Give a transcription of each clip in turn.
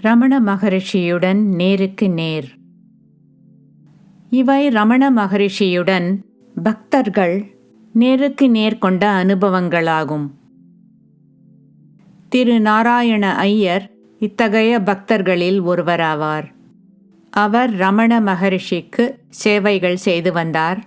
ரமண மகரிஷியுடன் நேருக்கு நேர். இவை ரமண மகரிஷியுடன் பக்தர்கள் நேருக்கு நேர் கொண்ட அனுபவங்களாகும். திரு நாராயண ஐயர் இத்தகைய பக்தர்களில் ஒருவராவார். அவர் ரமண மகரிஷிக்கு சேவைகள் செய்து வந்தார்.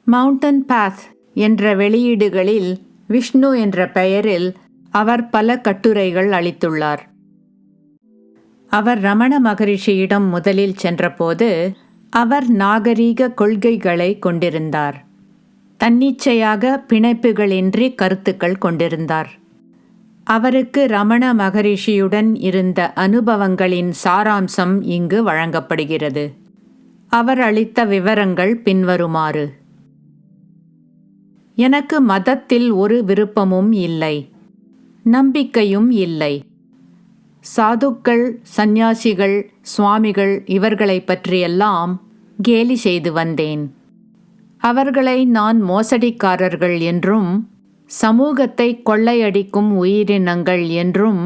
மவுண்டன் பாத் என்ற வெளியீடுகளில் விஷ்ணு என்ற பெயரில் அவர் பல கட்டுரைகள் அளித்துள்ளார். அவர் ரமண மகரிஷியிடம் முதலில் சென்றபோது அவர் நாகரீக கொள்கைகளை கொண்டிருந்தார். தன்னிச்சையாக பிணைப்புகளின்றி கருத்துக்கள் கொண்டிருந்தார். அவருக்கு ரமண மகரிஷியுடன் இருந்த அனுபவங்களின் சாராம்சம் இங்கு வழங்கப்படுகிறது. அவர் அளித்த விவரங்கள் பின்வருமாறு. எனக்கு மதத்தில் ஒரு விருப்பமும் இல்லை, நம்பிக்கையும் இல்லை. சாதுக்கள், சந்நியாசிகள், சுவாமிகள் இவர்களை பற்றியெல்லாம் கேலி செய்து வந்தேன். அவர்களை நான் மோசடிக்காரர்கள் என்றும் சமூகத்தை கொள்ளையடிக்கும் உயிரினங்கள் என்றும்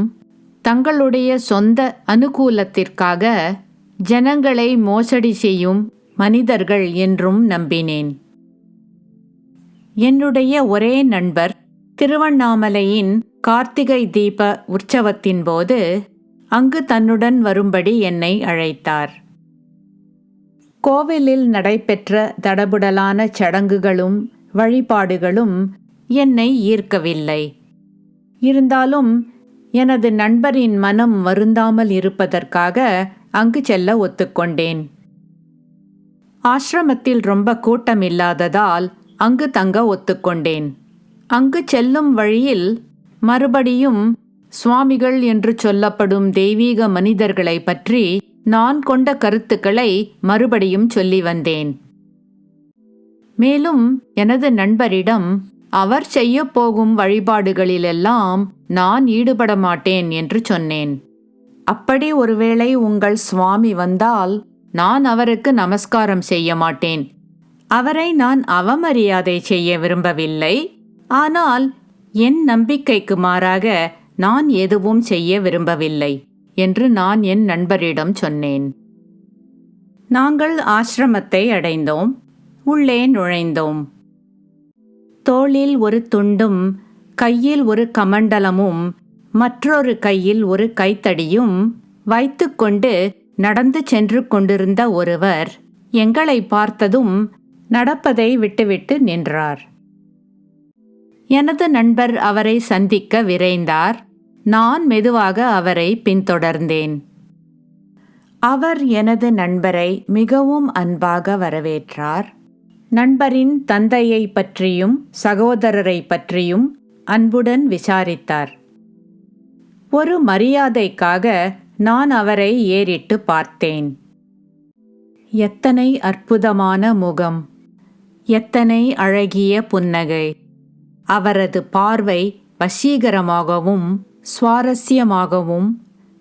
தங்களுடைய சொந்த அனுகூலத்திற்காக ஜனங்களை மோசடி செய்யும் மனிதர்கள் என்றும் நம்பினேன். என்னுடைய ஒரே நண்பர் திருவண்ணாமலையின் கார்த்திகை தீப உற்சவத்தின் போது அங்கு தன்னுடன் வரும்படி என்னை அழைத்தார். கோவிலில் நடைபெற்ற தடபுடலான சடங்குகளும் வழிபாடுகளும் என்னை ஈர்க்கவில்லை. இருந்தாலும் எனது நண்பரின் மனம் வருந்தாமல் இருப்பதற்காக அங்கு செல்ல ஒத்துக்கொண்டேன். ஆசிரமத்தில் ரொம்ப கூட்டம் இல்லாததால் அங்கு தங்க ஒத்துக்கொண்டேன். அங்கு செல்லும் வழியில் மறுபடியும் சுவாமிகள் என்று சொல்லப்படும் தெய்வீக மனிதர்களை பற்றி நான் கொண்ட கருத்துக்களை மறுபடியும் சொல்லி வந்தேன். மேலும் எனது நண்பரிடம் அவர் செய்யப்போகும் வழிபாடுகளிலெல்லாம் நான் ஈடுபட மாட்டேன் என்று சொன்னேன். அப்படி ஒருவேளை உங்கள் சுவாமி வந்தால் நான் அவருக்கு நமஸ்காரம் செய்ய மாட்டேன். அவரை நான் அவமரியாதை செய்ய விரும்பவில்லை. ஆனால் என் நம்பிக்கைக்கு மாறாக நான் எதுவும் செய்ய விரும்பவில்லை என்று நான் என் நண்பரிடம் சொன்னேன். நாங்கள் ஆசிரமத்தை அடைந்தோம். உள்ளே நுழைந்தோம். தோளில் ஒரு துண்டும், கையில் ஒரு கமண்டலமும், மற்றொரு கையில் ஒரு கைத்தடியும் வைத்துக்கொண்டு நடந்து சென்று கொண்டிருந்த ஒருவர் எங்களை பார்த்ததும் நடப்பதை விட்டுவிட்டு நின்றார். எனது நண்பர் அவரை சந்திக்க விரைந்தார். நான் மெதுவாக அவரை பின்தொடர்ந்தேன். அவர் எனது நண்பரை மிகவும் அன்பாக வரவேற்றார். நண்பரின் தந்தையை பற்றியும் சகோதரரை பற்றியும் அன்புடன் விசாரித்தார். ஒரு மரியாதைக்காக நான் அவரை ஏறிட்டு பார்த்தேன். எத்தனை அற்புதமான முகம், எத்தனை அழகிய புன்னகை! அவரது பார்வை வசீகரமாகவும் சுவாரஸ்யமாகவும்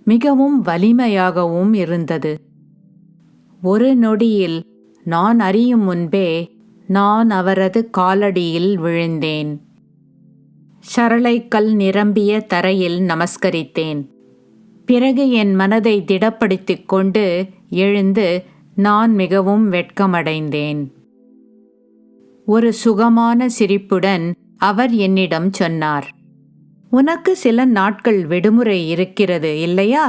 மிகவும் வலிமையாகவும் இருந்தது. ஒரு நொடியில் நான் அறியும் முன்பே நான் அவரது காலடியில் விழுந்தேன். சரளைக்கல் நிரம்பிய தரையில் நமஸ்கரித்தேன். பிறகு என் மனதை திடப்படுத்திக் கொண்டு எழுந்து நான் மிகவும் வெட்கமடைந்தேன். ஒரு சுகமான சிரிப்புடன் அவர் என்னிடம் சொன்னார், உனக்கு சில நாட்கள் விடுமுறை இருக்கிறது இல்லையா?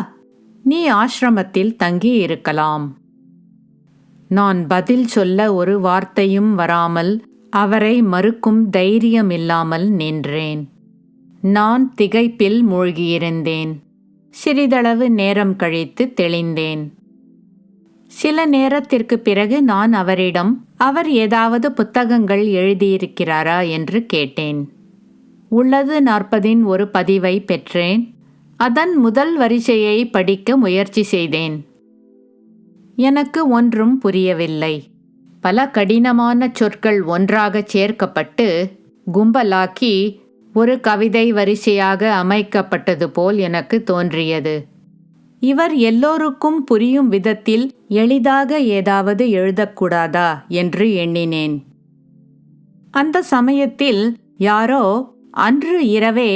நீ ஆசிரமத்தில் தங்கி இருக்கலாம். நான் பதில் சொல்ல ஒரு வார்த்தையும் வராமல் அவரை மறுக்கும் தைரியம் இல்லாமல் நின்றேன். நான் திகைப்பில் மூழ்கியிருந்தேன். சிறிதளவு நேரம் கழித்து தெளிந்தேன். சில நேரத்திற்கு பிறகு நான் அவரிடம் அவர் ஏதாவது புத்தகங்கள் எழுதியிருக்கிறாரா என்று கேட்டேன். உள்ளது 40 ஒரு பதிவை பெற்றேன். அதன் முதல் வரிசையை படிக்க முயற்சி செய்தேன். எனக்கு ஒன்றும் புரியவில்லை. பல கடினமான சொற்கள் ஒன்றாக சேர்க்கப்பட்டு கும்பலாக்கி ஒரு கவிதை வரிசையாக அமைக்கப்பட்டது போல் எனக்கு தோன்றியது. இவர் எல்லோருக்கும் புரியும் விதத்தில் எளிதாக ஏதாவது எழுதக்கூடாதா என்று எண்ணினேன். அந்த சமயத்தில் யாரோ அன்று இரவே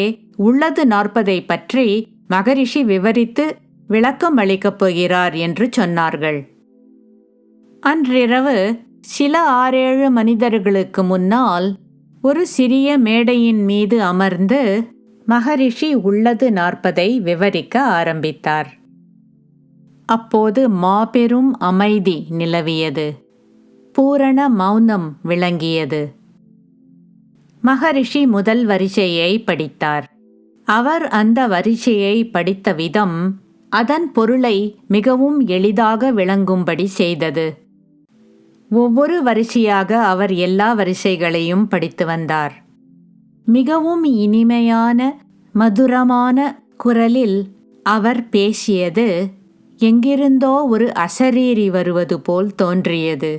உள்ளது 40 பற்றி மகரிஷி விவரித்து விளக்கம் அளிக்கப் போகிறார் என்று சொன்னார்கள். அன்றிரவு சில 6-7 மனிதர்களுக்கு முன்னால் ஒரு சிறிய மேடையின் மீது அமர்ந்து மகரிஷி உள்ளது நாற்பதை விவரிக்க ஆரம்பித்தார். அப்போது மாபெரும் அமைதி நிலவியது. பூரண மௌனம் விளங்கியது. மகரிஷி முதல் வரிசையை படித்தார். அவர் அந்த வரிசையை படித்த விதம் அதன் பொருளை மிகவும் எளிதாக விளங்கும்படி செய்தது. ஒவ்வொரு வரிசையாக அவர் எல்லா வரிசைகளையும் படித்து வந்தார். மிகவும் இனிமையான மதுரமான குரலில் அவர் பேசியது எங்கிருந்தோ ஒரு அசரீரி வருவது போல் தோன்றியது.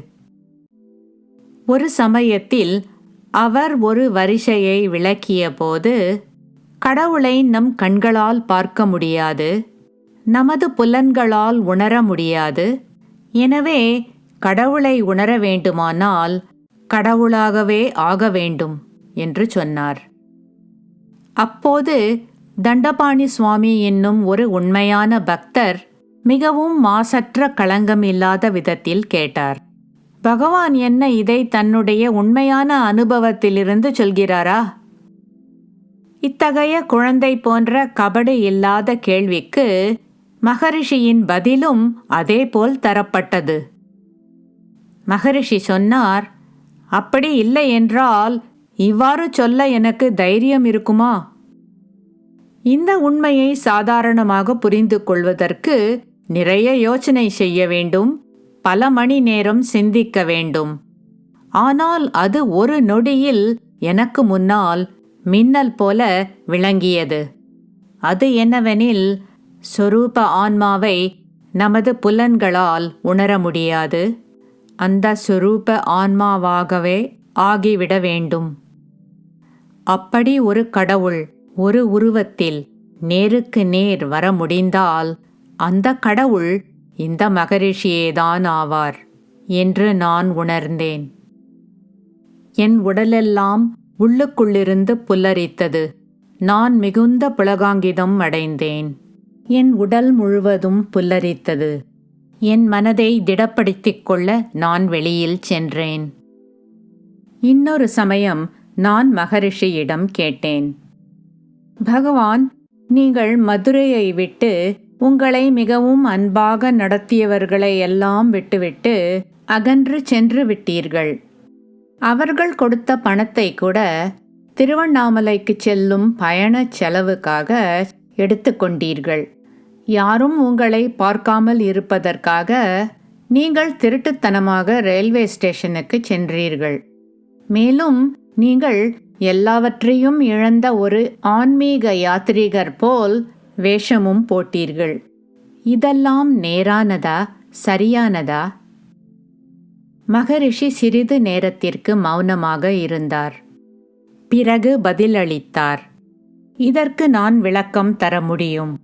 ஒரு சமயத்தில் அவர் ஒரு வரிசையை விளக்கிய போது, கடவுளை நம் கண்களால் பார்க்க முடியாது, நமது புலன்களால் உணர முடியாது. எனவே கடவுளை உணர வேண்டுமானால் கடவுளாகவே ஆக வேண்டும் என்று சொன்னார். அப்போது தண்டபாணி சுவாமி என்னும் ஒரு உண்மையான பக்தர் மிகவும் மாசற்ற களங்கமில்லாத விதத்தில் கேட்டார், பகவான் என்ன இதை தன்னுடைய உண்மையான அனுபவத்திலிருந்து சொல்கிறாரா? இத்தகைய குழந்தை போன்ற கபடு இல்லாத கேள்விக்கு மகரிஷியின் பதிலும் அதேபோல் தரப்பட்டது. மகரிஷி சொன்னார், அப்படி இல்லை என்றால் இவ்வாறு சொல்ல எனக்கு தைரியம் இருக்குமா? இந்த உண்மையை சாதாரணமாக புரிந்து கொள்வதற்கு நிறைய யோசனை செய்ய வேண்டும், பல மணி நேரம் சிந்திக்க வேண்டும். ஆனால் அது ஒரு நொடியில் எனக்கு முன்னால் மின்னல் போல விளங்கியது. அது என்னவெனில், சொரூப ஆன்மாவை நமது புலன்களால் உணர முடியாது. அந்த சொரூப ஆன்மாவாகவே ஆகிவிட வேண்டும். அப்படி ஒரு கடவுள் ஒரு உருவத்தில் நேருக்கு நேர் வர முடிந்தால் அந்த கடவுள் இந்த மகரிஷியேதான் ஆவார் என்று நான் உணர்ந்தேன். என் உடலெல்லாம் உள்ளுக்குள்ளிருந்து புல்லரித்தது. நான் மிகுந்த புலகாங்கிதம் அடைந்தேன். என் உடல் முழுவதும் புல்லரித்தது. என் மனதை திடப்படுத்திக் கொள்ள நான் வெளியில் சென்றேன். இன்னொரு சமயம் நான் மகரிஷியிடம் கேட்டேன், பகவான், நீங்கள் மதுரையை விட்டு உங்களை மிகவும் அன்பாக நடத்தியவர்களை எல்லாம் விட்டுவிட்டு அகன்று சென்று விட்டீர்கள். அவர்கள் கொடுத்த பணத்தை கூட திருவண்ணாமலைக்கு செல்லும் பயண செலவுக்காக எடுத்துக்கொண்டீர்கள். யாரும் உங்களை பார்க்காமல் இருப்பதற்காக நீங்கள் திருட்டுத்தனமாக ரயில்வே ஸ்டேஷனுக்கு சென்றீர்கள். மேலும் நீங்கள் எல்லாவற்றையும் இழந்த ஒரு ஆன்மீக யாத்ரீகர் போல் வேஷமும் போட்டீர்கள். இதெல்லாம் நேரானதா, சரியானதா? மகரிஷி சிறிது நேரத்திற்கு மௌனமாக இருந்தார். பிறகு பதிலளித்தார், இதற்கு நான் விளக்கம் தர முடியும்.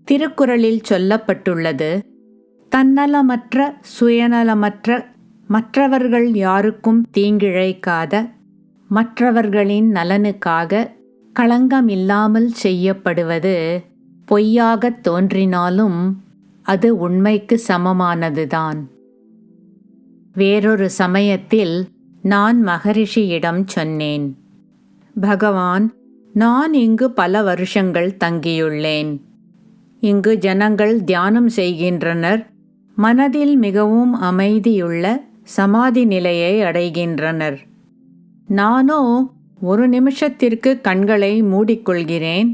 திருக்குறளில் சொல்லப்பட்டுள்ளது, தன்னலமற்ற சுயநலமற்ற மற்றவர்கள் யாருக்கும் தீங்கிழைக்காத மற்றவர்களின் நலனுக்காக களங்கமில்லாமல் செய்யப்படுவது பொய்யாகத் தோன்றினாலும் அது உண்மைக்கு சமமானதுதான். வேறொரு சமயத்தில் நான் மகரிஷியிடம் சொன்னேன், பகவான், நான் இங்கு பல வருஷங்கள் தங்கியுள்ளேன். இங்கு ஜனங்கள் தியானம் செய்கின்றனர், மனதில் மிகவும் அமைதியுள்ள சமாதி நிலையை அடைகின்றனர். நானோ ஒரு நிமிஷத்திற்கு கண்களை மூடிக்கொள்கிறேன்.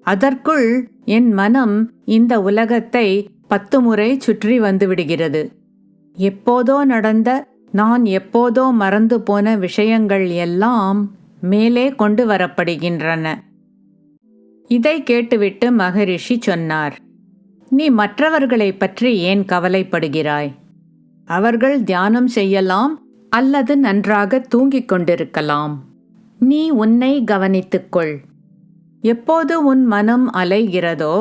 அதற்குள் என் மனம் இந்த உலகத்தை 10 முறை சுற்றி வந்துவிடுகிறது. எப்போதோ நடந்த, நான் எப்போதோ மறந்து போன விஷயங்கள் எல்லாம் மேலே கொண்டு வரப்படுகின்றன. இதை கேட்டுவிட்டு மகரிஷி சொன்னார், நீ மற்றவர்களை பற்றி ஏன் கவலைப்படுகிறாய்? அவர்கள் தியானம் செய்யலாம் அல்லது நன்றாக தூங்கிக் கொண்டிருக்கலாம். நீ உன்னை கவனித்துக்கொள். எப்போது உன் மனம் அலைகிறதோ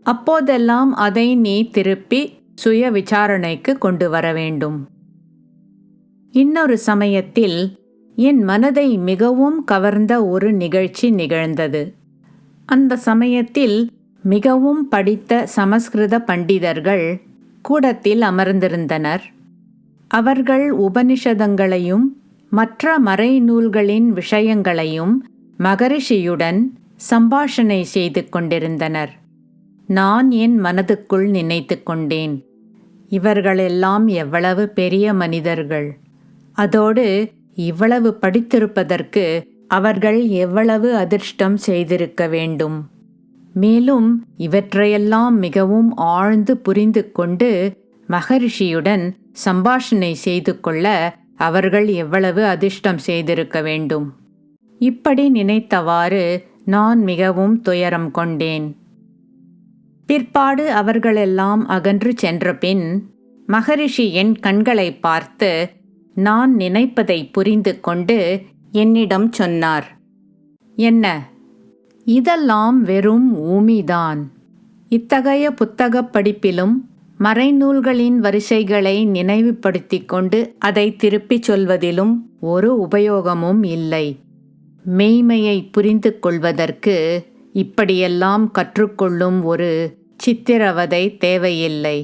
அப்போதெல்லாம் அதை நீ திருப்பி சுய விசாரணைக்கு கொண்டு வர வேண்டும். இன்னொரு சமயத்தில் என் மனதை மிகவும் கவர்ந்த ஒரு நிகழ்ச்சி நிகழ்ந்தது. அந்த சமயத்தில் மிகவும் படித்த சமஸ்கிருத பண்டிதர்கள் கூடத்தில் அமர்ந்திருந்தனர். அவர்கள் உபனிஷதங்களையும் மற்ற மறைநூல்களின் விஷயங்களையும் மகரிஷியுடன் சம்பாஷணை செய்து கொண்டிருந்தனர். நான் என் மனதுக்குள் நினைத்து கொண்டேன், இவர்களெல்லாம் எவ்வளவு பெரிய மனிதர்கள்! அதோடு இவ்வளவு படித்திருப்பதற்கு அவர்கள் எவ்வளவு அதிர்ஷ்டம் செய்திருக்க வேண்டும்! மேலும் இவற்றையெல்லாம் மிகவும் ஆழ்ந்து புரிந்து கொண்டு மகரிஷியுடன் சம்பாஷணை செய்து கொள்ள அவர்கள் எவ்வளவு அதிர்ஷ்டம் செய்திருக்க வேண்டும்! இப்படி நினைத்தவாறு நான் மிகவும் துயரம் கொண்டேன். பிற்பாடு அவர்களெல்லாம் அகன்று சென்றபின் மகரிஷி என் கண்களை பார்த்து நான் நினைப்பதை புரிந்து கொண்டு என்னிடம் சொன்னார். என்ன, இதெல்லாம் வெறும் ஊமிதான். இத்தகைய புத்தகப் படிப்பிலும் மறைநூல்களின் வரிசைகளை நினைவுபடுத்தி கொண்டு அதை திருப்பிச் சொல்வதிலும் ஒரு உபயோகமும் இல்லை. மெய்மையை புரிந்து கொள்வதற்கு இப்படியெல்லாம் கற்றுக்கொள்ளும் ஒரு சித்திரவதை தேவையில்லை.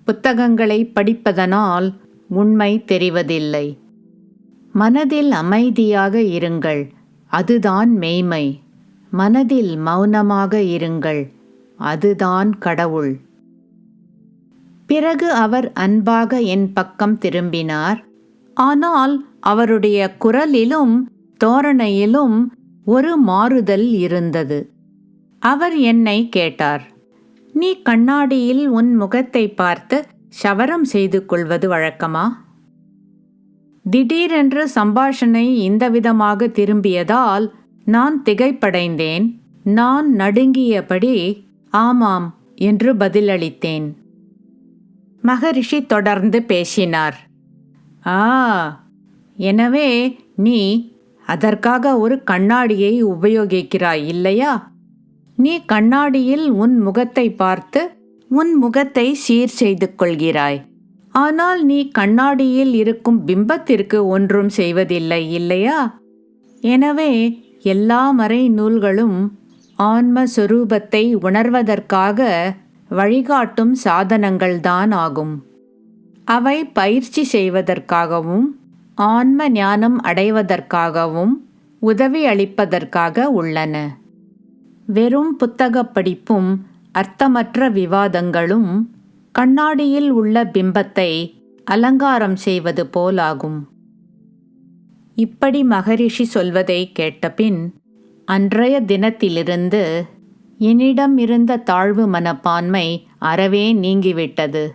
புத்தகங்களை படிப்பதனால் உண்மை தெரிவதில்லை. மனதில் அமைதியாக இருங்கள், அதுதான் மெய்மை. மனதில் மௌனமாக இருங்கள், அதுதான் கடவுள். பிறகு அவர் அன்பாக என் பக்கம் திரும்பினார். ஆனால் அவருடைய குரலிலும் தோரணையிலும் ஒரு மாறுதல் இருந்தது. அவர் என்னை கேட்டார், நீ கண்ணாடியில் உன் முகத்தை பார்த்து சவரம் செய்து கொள்வது வழக்கமா? திடீரென்று சம்பாஷணை இந்த விதமாக திரும்பியதால் நான் திகைப்படைந்தேன். நான் நடுங்கியபடி ஆமாம் என்று பதிலளித்தேன். மகரிஷி தொடர்ந்து பேசினார். எனவே நீ அதற்காக ஒரு கண்ணாடியை உபயோகிக்கிறாய் இல்லையா? நீ கண்ணாடியில் உன் முகத்தை பார்த்து உன் முகத்தை சீர் செய்து கொள்கிறாய். ஆனால் நீ கண்ணாடியில் இருக்கும் பிம்பத்திற்கு ஒன்றும் செய்வதில்லை இல்லையா? எனவே எல்லா மறை நூல்களும் ஆன்மஸ்வரூபத்தை உணர்வதற்காக வழிகாட்டும் சாதனங்கள்தான் ஆகும். அவை பயிற்சி செய்வதற்காகவும் ஆன்ம ஞானம் அடைவதற்காகவும் உதவி அளிப்பதற்காக உள்ளன. வெறும் புத்தகப் படிப்பும் அர்த்தமற்ற விவாதங்களும் கண்ணாடியில் உள்ள பிம்பத்தை அலங்காரம் செய்வது போலாகும். இப்படி மகரிஷி சொல்வதை கேட்டபின் அன்றைய தினத்திலிருந்து என்னிடம் இருந்த தாழ்வு மனப்பான்மை அறவே நீங்கிவிட்டது.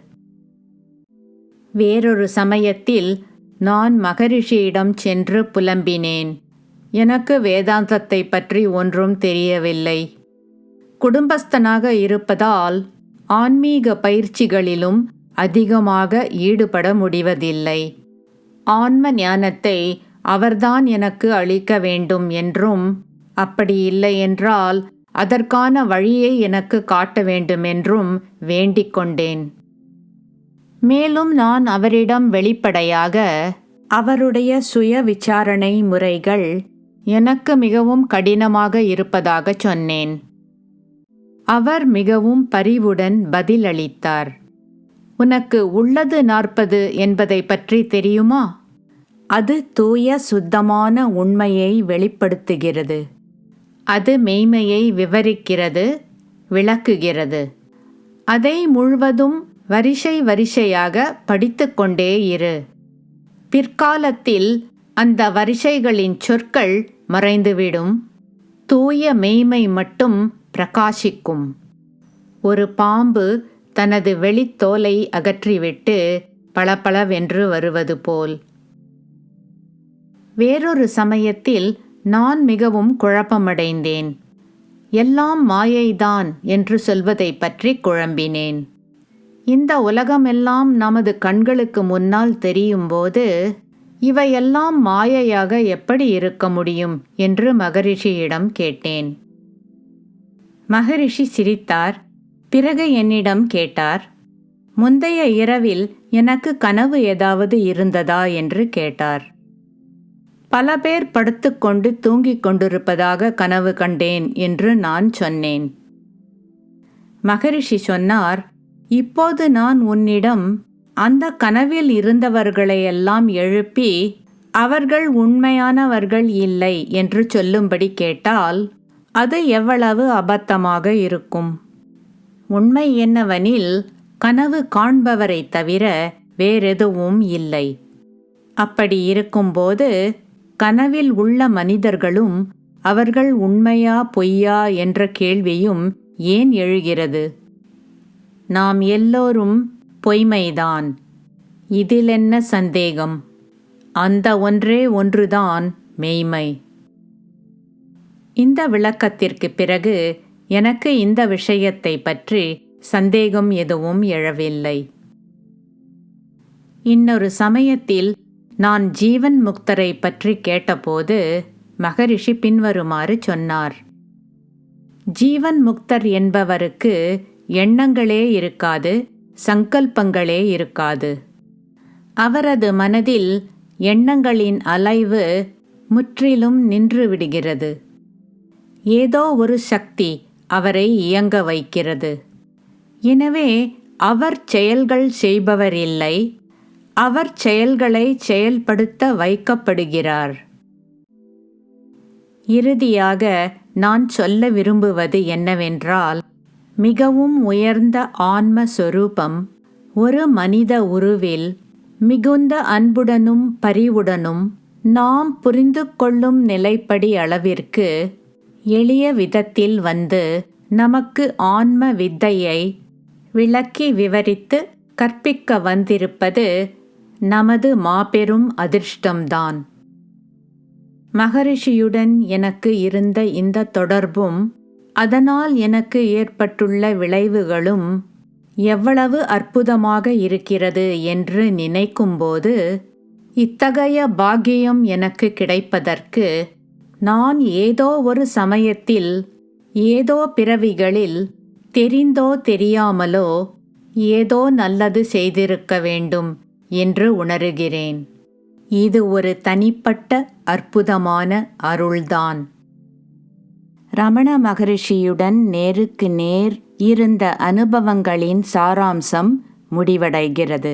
வேறொரு சமயத்தில் நான் மகரிஷியிடம் சென்று புலம்பினேன். எனக்கு வேதாந்தத்தை பற்றி ஒன்றும் தெரியவில்லை. குடும்பஸ்தனாக இருப்பதால் ஆன்மீக பயிற்சிகளிலும் அதிகமாக ஈடுபட முடிவதில்லை. ஆன்ம ஞானத்தை அவர்தான் எனக்கு அளிக்க வேண்டும் என்றும், அப்படி இல்லை என்றால் அதற்கான வழியை எனக்கு காட்ட வேண்டுமென்றும் வேண்டிக் கொண்டேன். மேலும் நான் அவரிடம் வெளிப்படையாக அவருடைய சுய விசாரணை முறைகள் எனக்கு மிகவும் கடினமாக இருப்பதாக சொன்னேன். அவர் மிகவும் பரிவுடன் பதிலளித்தார். உனக்கு உள்ளது 40 என்பதை பற்றி தெரியுமா? அது தூய சுத்தமான உண்மையை வெளிப்படுத்துகிறது. அது மெய்மையை விவரிக்கிறது, விளக்குகிறது. அதை முழுவதும் வரிசை வரிசையாக படித்து கொண்டே இரு. பிற்காலத்தில் அந்த வரிசைகளின் சொற்கள் மறைந்துவிடும். தூய மெய்மை மட்டும் பிரகாசிக்கும். ஒரு பாம்பு தனது வெளித்தோலை அகற்றிவிட்டு பளபளவென்று வருவது போல். வேறொரு சமயத்தில் நான் மிகவும் குழப்பமடைந்தேன். எல்லாம் மாயைதான் என்று சொல்வதை பற்றி குழம்பினேன். இந்த உலகமெல்லாம் நமது கண்களுக்கு முன்னால் தெரியும்போது இவையெல்லாம் மாயையாக எப்படி இருக்க முடியும் என்று மகரிஷியிடம் கேட்டேன். மகரிஷி சிரித்தார். பிறகு என்னிடம் கேட்டார், முந்தைய இரவில் எனக்கு கனவு ஏதாவது இருந்ததா என்று கேட்டார். பல பேர் படுத்துக்கொண்டு தூங்கிக் கொண்டிருப்பதாக கனவு கண்டேன் என்று நான் சொன்னேன். மகரிஷி சொன்னார், இப்போது நான் உன்னிடம் அந்த கனவில் இருந்தவர்களையெல்லாம் எழுப்பி அவர்கள் உண்மையானவர்கள் இல்லை என்று சொல்லும்படி கேட்டால் அது எவ்வளவு அபத்தமாக இருக்கும். உண்மை என்னவெனில் கனவு காண்பவரை தவிர வேறெதுவும் இல்லை. அப்படி இருக்கும்போது கனவில் உள்ள மனிதர்களும் அவர்கள் உண்மையா பொய்யா என்ற கேள்வியும் ஏன் எழுகிறது? நாம் எல்லோரும் பொய்மைதான். இதிலென்ன சந்தேகம்? அந்த ஒன்றே ஒன்றுதான் மெய்மை. இந்த விளக்கத்திற்கு பிறகு எனக்கு இந்த விஷயத்தை பற்றி சந்தேகம் எதுவும் எழவில்லை. இன்னொரு சமயத்தில் நான் ஜீவன் முக்தரை பற்றி கேட்டபோது மகரிஷி பின்வருமாறு சொன்னார். ஜீவன் முக்தர் என்பவருக்கு எண்ணங்களே இருக்காது, சங்கல்பங்களே இருக்காது. அவரது மனதில் எண்ணங்களின் அலைவு முற்றிலும் நின்று விடுகிறது. ஏதோ ஒரு சக்தி அவரை இயங்க வைக்கிறது. எனவே அவர் செயல்கள் செய்பவர் இல்லை, அவர் செயல்களை செயல்படுத்த வைக்கப்படுகிறார். இறுதியாக நான் சொல்ல விரும்புவது என்னவென்றால், மிகவும் உயர்ந்த ஆன்ம சொரூபம் ஒரு மனித உருவில் மிகுந்த அன்புடனும் பரிவுடனும் நாம் புரிந்து கொள்ளும் நிலைப்படி அளவிற்கு எளிய விதத்தில் வந்து நமக்கு ஆன்ம வித்தையை விளக்கி விவரித்து கற்பிக்க வந்திருப்பது நமது மாபெரும் அதிர்ஷ்டம்தான். மகரிஷியுடன் எனக்கு இருந்த இந்த தொடர்பும் அதனால் எனக்கு ஏற்பட்டுள்ள விளைவுகளும் எவ்வளவு அற்புதமாக இருக்கிறது என்று நினைக்கும்போது, இத்தகைய பாக்கியம் எனக்கு கிடைப்பதற்கு நான் ஏதோ ஒரு சமயத்தில் ஏதோ பிறவிகளில் தெரிந்தோ தெரியாமலோ ஏதோ நல்லது செய்திருக்க வேண்டும் என்று உணர்கிறேன். இது ஒரு தனிப்பட்ட அற்புதமான அருள்தான். ரமண மகரிஷியுடன் நேருக்கு நேர் இருந்த அனுபவங்களின் சாராம்சம் முடிவடைகிறது.